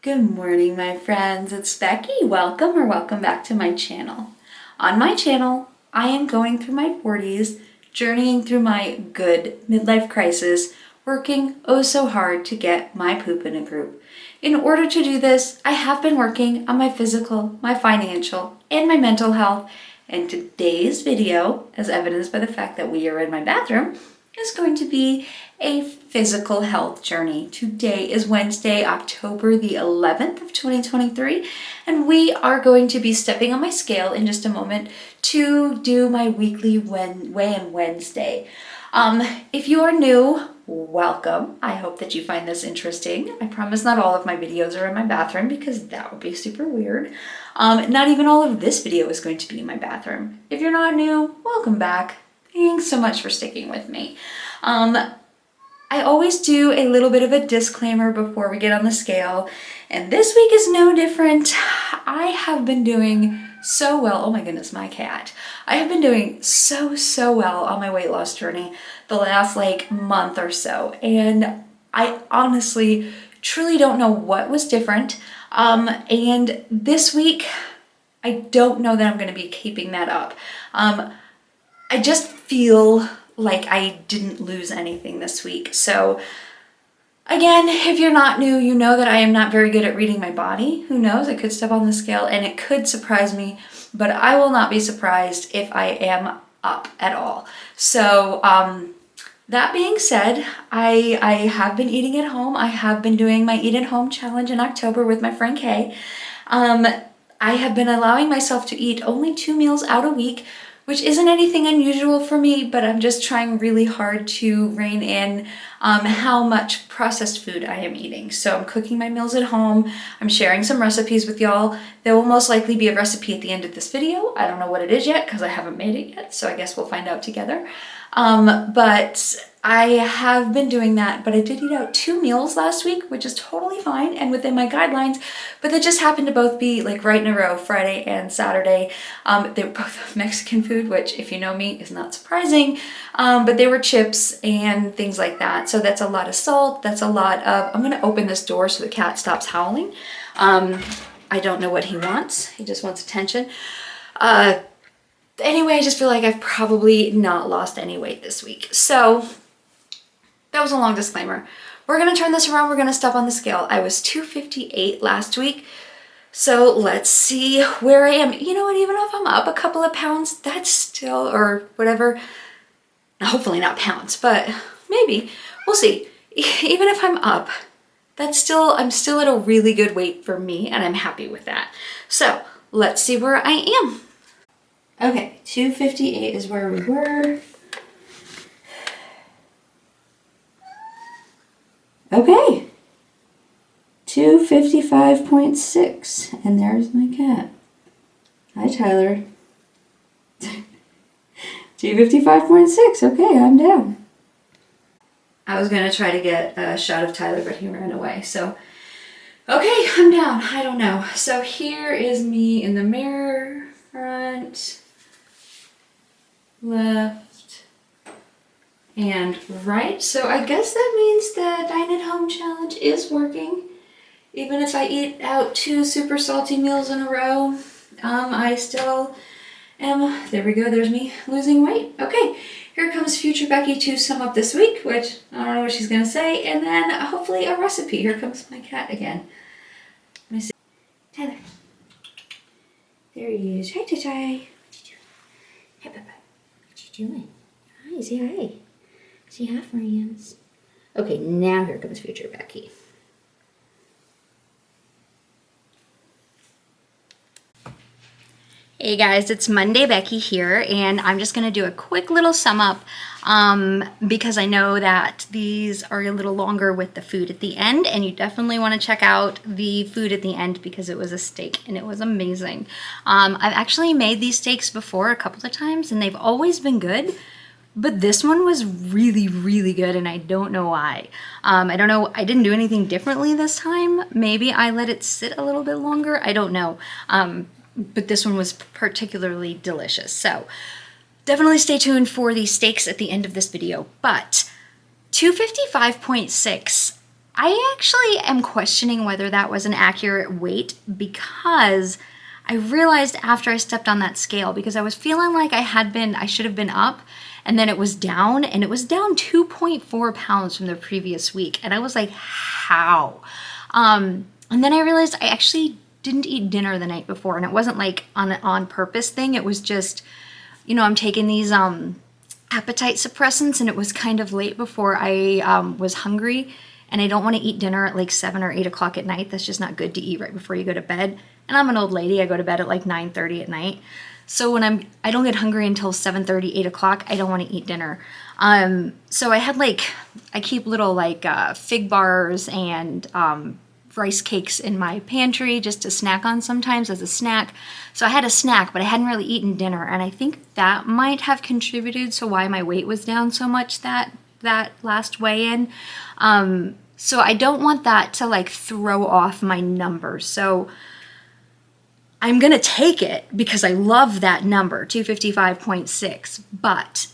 Good morning, my friends. It's Becky. Welcome back to my channel. On my channel, I am going through my 40s, journeying through my good midlife crisis, working oh so hard to get my poop in a group. In order to do this, I have been working on my physical, my financial, and my mental health. And today's video, as evidenced by the fact that we are in my bathroom, is going to be a physical health journey. Today is Wednesday, October the 11th of 2023, and we are going to be stepping on my scale in just a moment to do my weekly weigh-in Wednesday. If you are new, welcome. I hope that you find this interesting. I promise not all of my videos are in my bathroom because that would be super weird. Not even all of this video is going to be in my bathroom. If you're not new, welcome back. Thanks so much for sticking with me. I always do a little bit of a disclaimer before we get on the scale, and this week is no different. I have been doing so well. Oh my goodness, my cat. I have been doing so well on my weight loss journey the last month or so, and I honestly truly don't know what was different. And this week, I don't know that I'm going to be keeping that up. I just feel like I didn't lose anything this week. So again, if you're not new, you know that I am not very good at reading my body. Who knows? I could step on the scale and it could surprise me, but I will not be surprised if I am up at all. So that being said, I have been eating at home. I have been doing my Eat at Home challenge in October with my friend Kay. I have been allowing myself to eat only 2 meals out a week, which isn't anything unusual for me, but I'm just trying really hard to rein in how much processed food I am eating. So I'm cooking my meals at home. I'm sharing some recipes with y'all. There will most likely be a recipe at the end of this video. I don't know what it is yet because I haven't made it yet, so I guess we'll find out together. But I have been doing that, but I did eat out 2 meals last week, which is totally fine and within my guidelines, but they just happened to both be right in a row, Friday and Saturday. They were both Mexican food, which if you know me is not surprising, but they were chips and things like that. So that's a lot of salt, that's a lot of, I'm gonna open this door so the cat stops howling. I don't know what he wants, he just wants attention. Anyway, I just feel like I've probably not lost any weight this week. So that was a long disclaimer. We're gonna turn this around, we're gonna step on the scale. I was 258 last week. So let's see where I am. You know what, even if I'm up a couple of pounds, that's still, or whatever, hopefully not pounds, but maybe, we'll see. Even if I'm up, that's still, I'm still at a really good weight for me and I'm happy with that. So let's see where I am. Okay, 258 is where we were. Okay, 255.6, and there's my cat. Hi, Tyler. 255.6, okay, I'm down. I was gonna try to get a shot of Tyler, but he ran away, so. Okay, I'm down, I don't know. So here is me in the mirror, front, left, and right. So I guess that means the Dine at Home challenge is working. Even if I eat out 2 super salty meals in a row, I still am, there we go, there's me losing weight. Okay, here comes future Becky to sum up this week, which I don't know what she's gonna say, and then hopefully a recipe. Here comes my cat again. Let me see. Tyler. There he is. Hi, Ty. What you doing? Hey, Papa. What you doing? Hi, say hi. Say hi, friends. Okay, now here comes future Becky. Hey guys, it's Monday Becky here, and I'm just going to do a quick little sum up because I know that these are a little longer with the food at the end, and you definitely want to check out the food at the end because it was a steak and it was amazing. I've actually made these steaks before a couple of times and they've always been good, but this one was really good and I don't know why. I don't know, I didn't do anything differently this time. Maybe I let it sit a little bit longer, I don't know. But this one was particularly delicious. So definitely stay tuned for the steaks at the end of this video. But 255.6, I actually am questioning whether that was an accurate weight because I realized after I stepped on that scale, because I was feeling like I should have been up, and then it was down, and it was down 2.4 pounds from the previous week. And I was like, how? And then I realized I actually didn't eat dinner the night before, and it wasn't like an on purpose thing. It was just, I'm taking these appetite suppressants, and it was kind of late before I was hungry, and I don't want to eat dinner at like 7 or 8 o'clock at night. That's just not good to eat right before you go to bed. And I'm an old lady. I go to bed at like 9:30 at night. So when I don't get hungry until 7:30, 8 o'clock, I don't want to eat dinner. So I had I keep little fig bars and rice cakes in my pantry just to snack on sometimes as a snack. So I had a snack, but I hadn't really eaten dinner, and I think that might have contributed to why my weight was down so much that last weigh-in. So I don't want that to throw off my numbers. So I'm gonna take it because I love that number, 255.6, but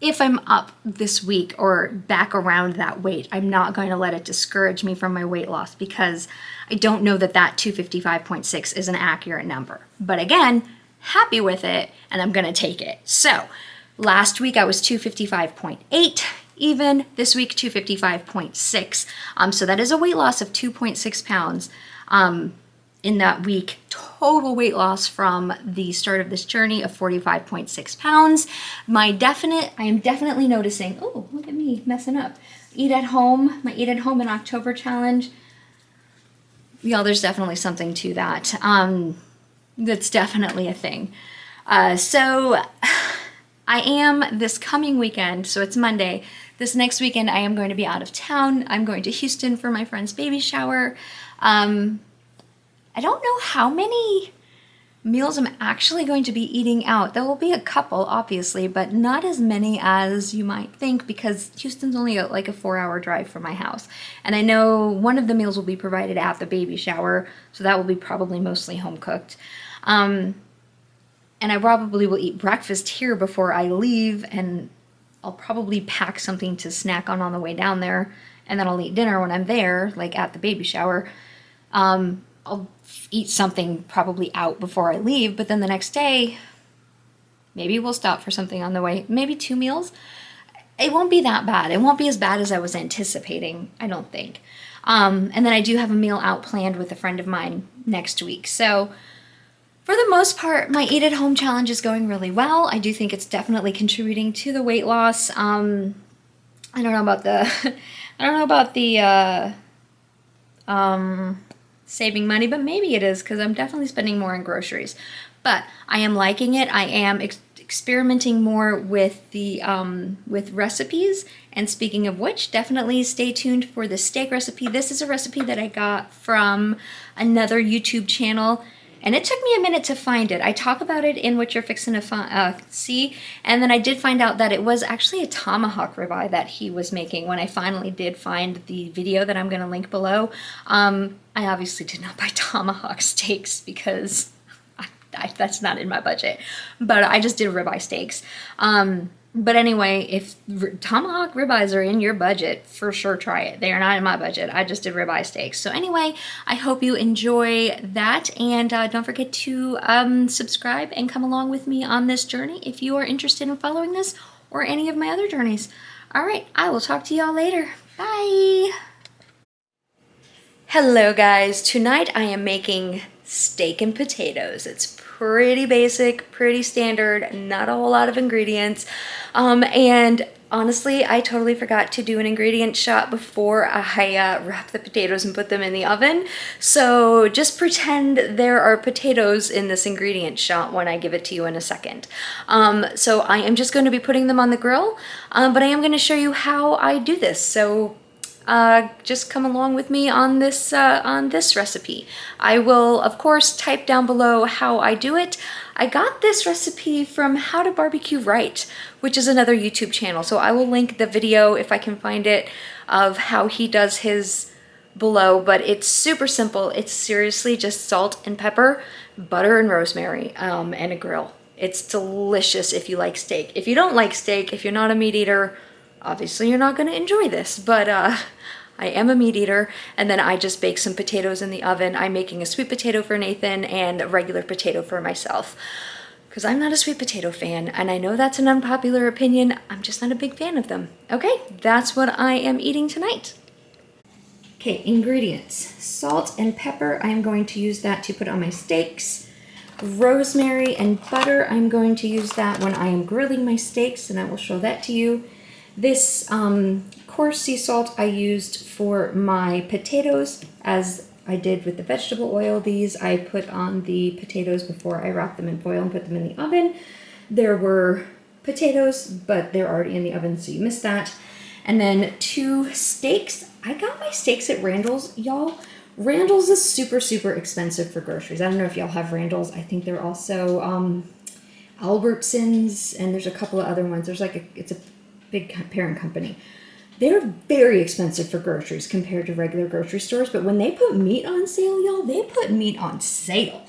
if I'm up this week or back around that weight, I'm not going to let it discourage me from my weight loss, because I don't know that 255.6 is an accurate number. But again, happy with it, and I'm going to take it. So last week I was 255.8 even. This week 255.6. So that is a weight loss of 2.6 pounds. In that week, total weight loss from the start of this journey of 45.6 pounds. I am definitely noticing, oh, look at me messing up. My Eat at Home in October challenge. Y'all, there's definitely something to that. That's definitely a thing. So I am this coming weekend, so it's Monday. This next weekend, I am going to be out of town. I'm going to Houston for my friend's baby shower. I don't know how many meals I'm actually going to be eating out. There will be a couple, obviously, but not as many as you might think, because Houston's only a 4-hour drive from my house. And I know one of the meals will be provided at the baby shower, so that will be probably mostly home cooked. And I probably will eat breakfast here before I leave, and I'll probably pack something to snack on the way down there, and then I'll eat dinner when I'm there, at the baby shower. I'll eat something probably out before I leave, but then the next day, maybe we'll stop for something on the way. Maybe 2 meals. It won't be that bad. It won't be as bad as I was anticipating, I don't think. And then I do have a meal out planned with a friend of mine next week. So for the most part, my Eat at Home challenge is going really well. I do think it's definitely contributing to the weight loss. I don't know about the saving money, but maybe it is, because I'm definitely spending more on groceries. But I am liking it. I am experimenting more with the with recipes. And speaking of which, definitely stay tuned for the steak recipe. This is a recipe that I got from another YouTube channel, and it took me a minute to find it. I talk about it in what you're fixing to see, and then I did find out that it was actually a tomahawk ribeye that he was making when I finally did find the video that I'm going to link below. I obviously did not buy tomahawk steaks because that's not in my budget, but I just did ribeye steaks. But anyway, if tomahawk ribeyes are in your budget, for sure try it. They are not in my budget. I just did ribeye steaks. So anyway, I hope you enjoy that, and don't forget to subscribe and come along with me on this journey if you are interested in following this or any of my other journeys. All right, I will talk to y'all later. Bye. Hello guys, tonight I am making steak and potatoes. It's pretty basic, pretty standard, not a whole lot of ingredients. And honestly, I totally forgot to do an ingredient shot before I wrap the potatoes and put them in the oven. So just pretend there are potatoes in this ingredient shot when I give it to you in a second. So I am just going to be putting them on the grill, but I am going to show you how I do this. So just come along with me on this recipe. I will, of course, type down below how I do it. I got this recipe from How to Barbecue Right, which is another YouTube channel. So I will link the video, if I can find it, of how he does his below. But it's super simple. It's seriously just salt and pepper, butter and rosemary, and a grill. It's delicious if you like steak. If you don't like steak, if you're not a meat eater, obviously you're not going to enjoy this, but I am a meat eater, and then I just bake some potatoes in the oven. I'm making a sweet potato for Nathan and a regular potato for myself, because I'm not a sweet potato fan, and I know that's an unpopular opinion. I'm just not a big fan of them. Okay, that's what I am eating tonight. Okay, ingredients. Salt and pepper, I'm going to use that to put on my steaks. Rosemary and butter, I'm going to use that when I am grilling my steaks, and I will show that to you. This coarse sea salt I used for my potatoes, as I did with the vegetable oil. These I put on the potatoes before I wrapped them in foil and put them in the oven. There were potatoes, but they're already in the oven, so you missed that. And then 2 steaks. I got my steaks at Randall's, y'all. Randall's is super, super expensive for groceries. I don't know if y'all have Randall's. I think they're also Albertsons, and there's a couple of other ones. There's it's a big parent company. They're very expensive for groceries compared to regular grocery stores, but when they put meat on sale, y'all, they put meat on sale.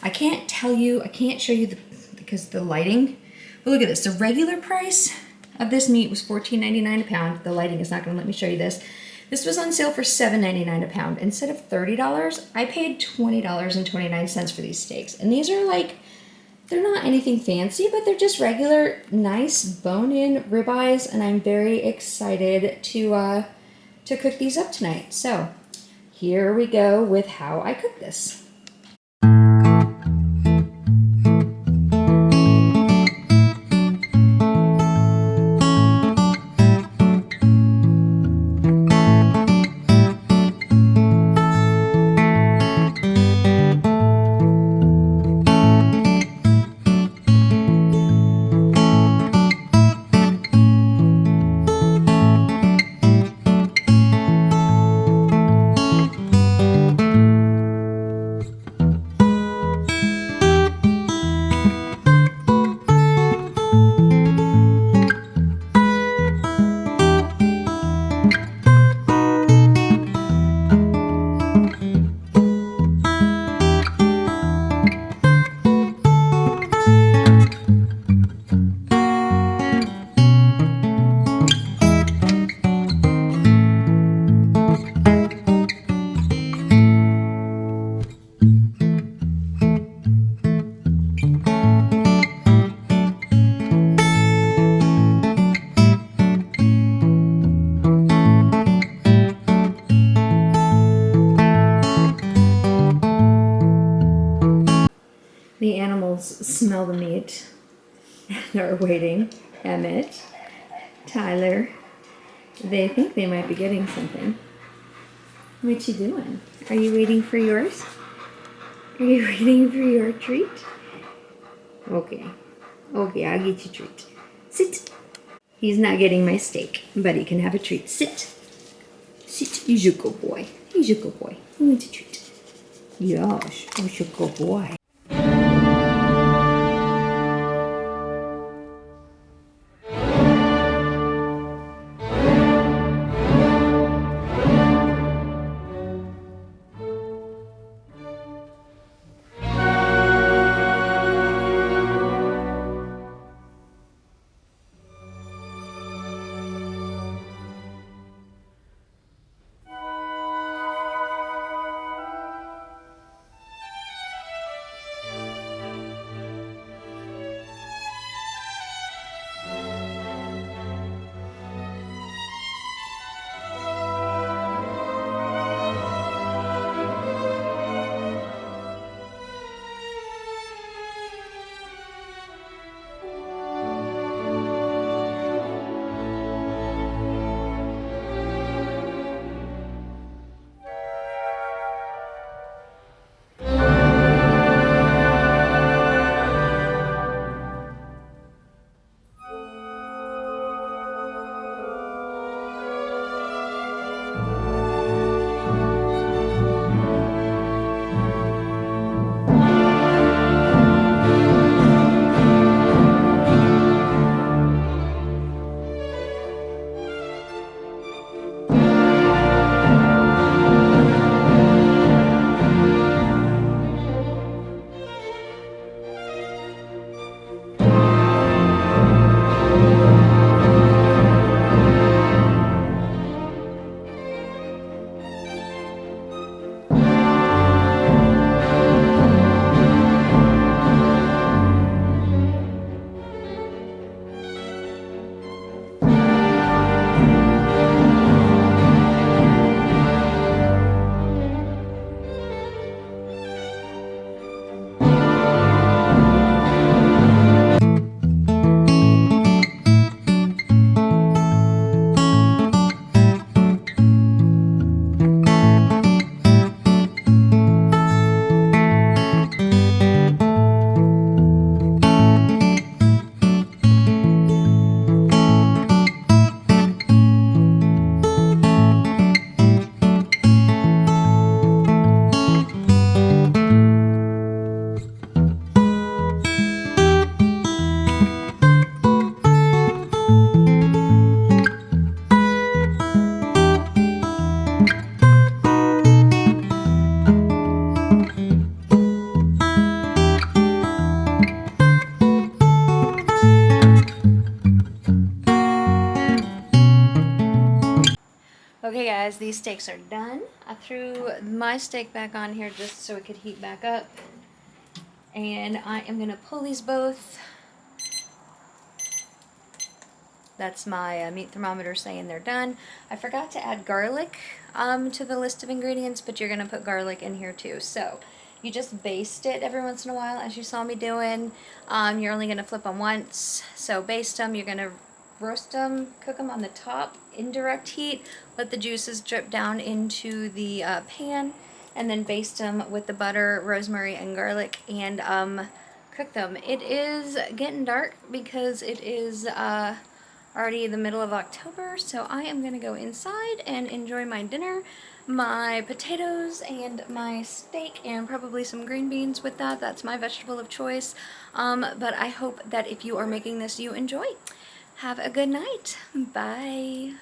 I can't show you because the lighting, but look at this. The regular price of this meat was $14.99 a pound. The lighting is not going to let me show you this. This was on sale for $7.99 a pound. Instead of $30, I paid $20.29 for these steaks. And these are they're not anything fancy, but they're just regular, nice bone-in ribeyes, and I'm very excited to cook these up tonight. So here we go with how I cook this. The animals smell the meat and are waiting. Emmett, Tyler, they think they might be getting something. What you doing? Are you waiting for yours? Are you waiting for your treat? Okay. Okay, I'll get you a treat. Sit. He's not getting my steak, but he can have a treat. Sit. Sit. He's a good boy. He's a good boy. He wants a treat. Yes, he's a good boy. these steaks are done. I threw my steak back on here just so it could heat back up. And I am going to pull these both. That's my meat thermometer saying they're done. I forgot to add garlic to the list of ingredients, but you're going to put garlic in here too. So you just baste it every once in a while, as you saw me doing. You're only going to flip them once. So baste them. You're going to roast them, cook them on the top, indirect heat. Let the juices drip down into the pan, and then baste them with the butter, rosemary, and garlic, and cook them. It is getting dark because it is already the middle of October, so I am going to go inside and enjoy my dinner, my potatoes and my steak, and probably some green beans with that. That's my vegetable of choice. But I hope that if you are making this, you enjoy. Have a good night. Bye.